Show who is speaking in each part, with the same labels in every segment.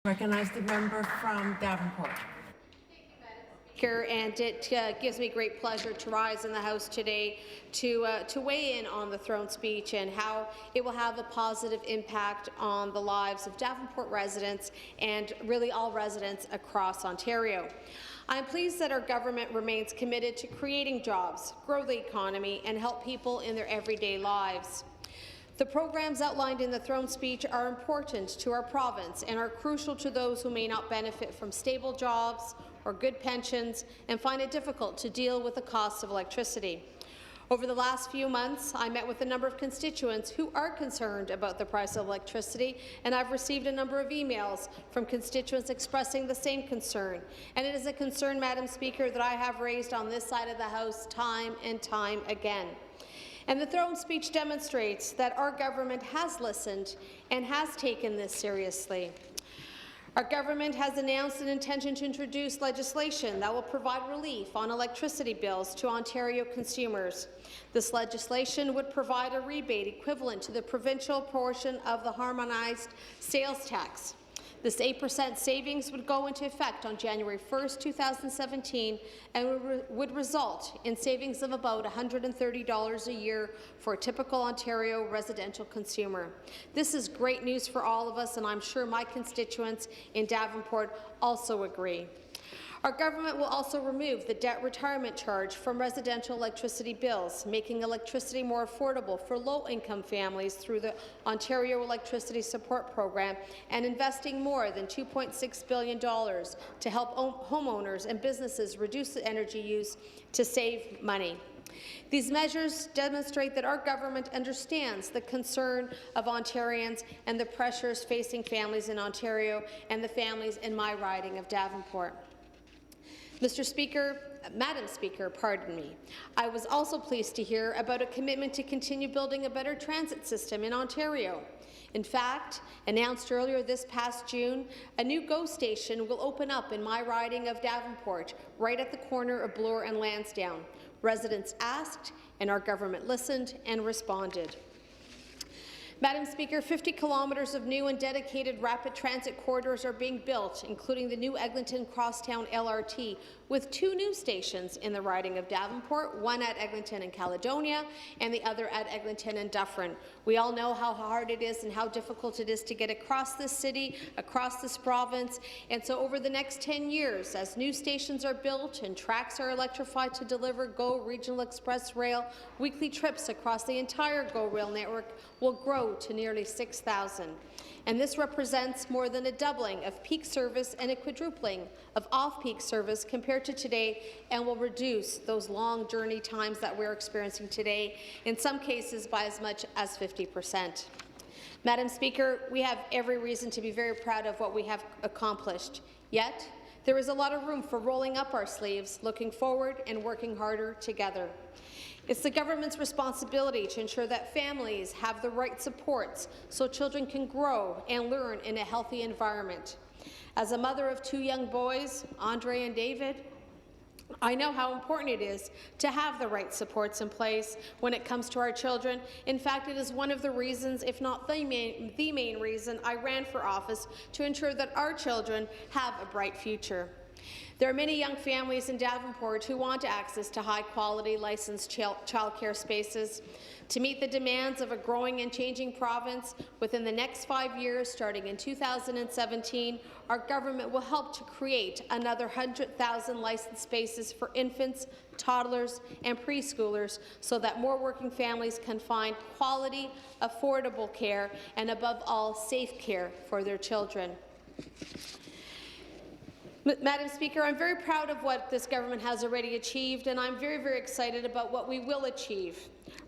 Speaker 1: Recognize the member from Davenport.
Speaker 2: And it gives me great pleasure to rise in the House today to weigh in on the throne speech and how it will have a positive impact on the lives of Davenport residents and really all residents across Ontario. I'm pleased that our government remains committed to creating jobs, grow the economy, and help people in their everyday lives. The programs outlined in the throne speech are important to our province and are crucial to those who may not benefit from stable jobs or good pensions and find it difficult to deal with the cost of electricity. Over the last few months, I met with a number of constituents who are concerned about the price of electricity, and I've received a number of emails from constituents expressing the same concern. And it is a concern, Madam Speaker, that I have raised on this side of the House time and time again. And the throne speech demonstrates that our government has listened and has taken this seriously. Our government has announced an intention to introduce legislation that will provide relief on electricity bills to Ontario consumers. This legislation would provide a rebate equivalent to the provincial portion of the harmonized sales tax. This 8% savings would go into effect on January 1, 2017 and would result in savings of about $130 a year for a typical Ontario residential consumer. This is great news for all of us, and I'm sure my constituents in Davenport also agree. Our government will also remove the debt retirement charge from residential electricity bills, making electricity more affordable for low-income families through the Ontario Electricity Support Program and investing more than $2.6 billion to help homeowners and businesses reduce energy use to save money. These measures demonstrate that our government understands the concern of Ontarians and the pressures facing families in Ontario and the families in my riding of Davenport. Madam Speaker, pardon me. I was also pleased to hear about a commitment to continue building a better transit system in Ontario. In fact, announced earlier this past June, a new GO station will open up in my riding of Davenport, right at the corner of Bloor and Lansdowne. Residents asked, and our government listened and responded. Madam Speaker, 50 kilometres of new and dedicated rapid transit corridors are being built, including the new Eglinton Crosstown LRT, with 2 new stations in the riding of Davenport, one at Eglinton and Caledonia and the other at Eglinton and Dufferin. We all know how hard it is and how difficult it is to get across this city, across this province, and so over the next 10 years, as new stations are built and tracks are electrified to deliver GO Regional Express Rail, weekly trips across the entire GO Rail network will grow to nearly 6,000. And this represents more than a doubling of peak service and a quadrupling of off-peak service compared to today, and will reduce those long journey times that we're experiencing today, in some cases by as much as 50%. Madam Speaker, we have every reason to be very proud of what we have accomplished. Yet, there is a lot of room for rolling up our sleeves, looking forward and working harder together. It's the government's responsibility to ensure that families have the right supports so children can grow and learn in a healthy environment. As a mother of 2 young boys, Andre and David, I know how important it is to have the right supports in place when it comes to our children. In fact, it is one of the reasons, if not the main reason, I ran for office, to ensure that our children have a bright future. There are many young families in Davenport who want access to high-quality licensed childcare spaces. To meet the demands of a growing and changing province, within the next 5 years, starting in 2017, our government will help to create another 100,000 licensed spaces for infants, toddlers, and preschoolers so that more working families can find quality, affordable care and, above all, safe care for their children. Madam Speaker, I'm very proud of what this government has already achieved, and I'm very, very excited about what we will achieve.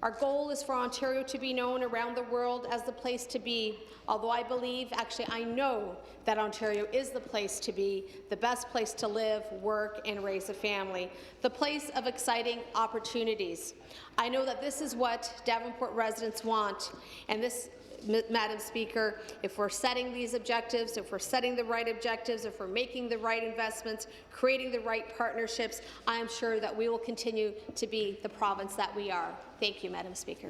Speaker 2: Our goal is for Ontario to be known around the world as the place to be, although I believe, actually I know that Ontario is the place to be, the best place to live, work, and raise a family, the place of exciting opportunities. I know that this is what Davenport residents want, and this, Madam Speaker, if we're setting these objectives, if we're setting the right objectives, if we're making the right investments, creating the right partnerships, I am sure that we will continue to be the province that we are. Thank you, Madam Speaker.